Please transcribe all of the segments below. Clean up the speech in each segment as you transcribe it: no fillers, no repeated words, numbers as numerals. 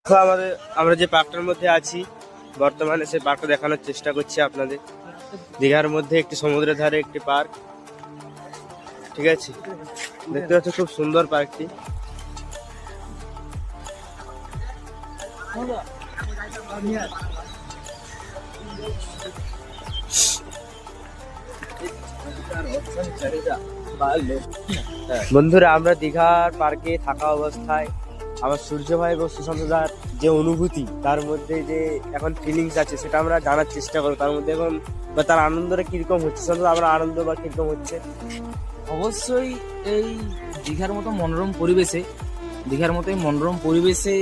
দেখো আমরা যে পার্কটার মধ্যে আছি বর্তমানে, সেই পার্কটা দেখানোর চেষ্টা করছি আপনাদের। দীঘার মধ্যে একটি সমুদ্রের ধারে একটি পার্ক, ঠিক আছে? দেখতে পাচ্ছ খুব সুন্দর পার্কটি। বন্ধুরা, আমরা দীঘার পার্কে থাকা অবস্থায় আমার সূর্য ভাই এবং সুশান্ত দার যে অনুভূতি, তার মধ্যে যে এখন ফিলিংস আছে সেটা আমরা জানার চেষ্টা করবো। তার মধ্যে এখন বা তার আনন্দটা কিরকম হচ্ছে, সুশান্ত আমরা আনন্দ বা কিরকম হচ্ছে। অবশ্যই এই দীঘার মতো মনোরম পরিবেশে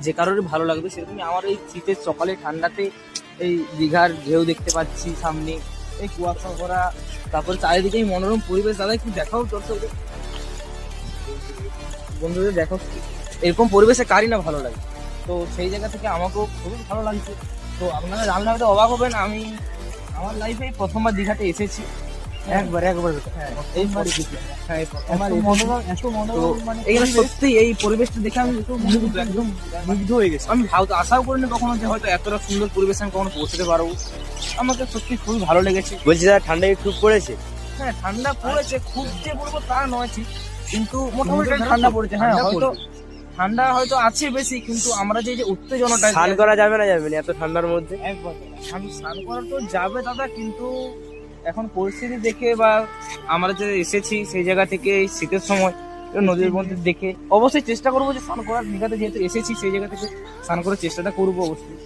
যে কারোরই ভালো লাগবে, সেরকমই আমার এই শীতের সকালে ঠান্ডাতে এই দীঘার ঢেউ দেখতে পাচ্ছি সামনে, এই কুয়াশা ভরা, তারপর চারিদিকে এই মনোরম পরিবেশ। দাদা একটু দেখাও দর্শকদের, বন্ধুদের দেখো, এরকম পরিবেশে কারই না ভালো লাগে। তো সেই জায়গা থেকে আমাকেও খুবই ভালো লাগছে। তো আপনারা জানলে হয়তো অবাক হবেন, আমি আমার লাইফে প্রথমবার দীঘাতে এসেছি। একবার এইবার এসেছি। হ্যাঁ, এই প্রথমবার এখানে সত্যি এই পরিবেশটা দেখে আমি একদম মুগ্ধ হয়ে গেছে। আমি ভাবতে আশাও করিনি কখনো যে হয়তো এতটা সুন্দর পরিবেশে আমি কখনো পৌঁছতে পারবো। আমাকে সত্যি খুবই ভালো লেগেছে। বলছি দাদা, ঠান্ডা একটু পড়েছে? হ্যাঁ, ঠান্ডা পড়েছে, খুব যে বলবো তা নয়, কিন্তু মোটামুটি ঠান্ডা পড়েছে। হ্যাঁ, হয়তো ঠান্ডা হয়তো আছে বেশি, কিন্তু আমরা যে উত্তেজনাটা, স্নান করা যাবে না এত ঠান্ডার মধ্যে? আমি স্নান করা তো যাবে দাদা, কিন্তু এখন পরিস্থিতি দেখে বা আমরা যে এসেছি সেই জায়গা থেকে এই শীতের সময় নদীর মধ্যে দেখে অবশ্যই চেষ্টা করবো যে স্নান করার। দীঘাতে যেহেতু এসেছি সেই জায়গা থেকে স্নান করার চেষ্টাটা করবো অবশ্যই।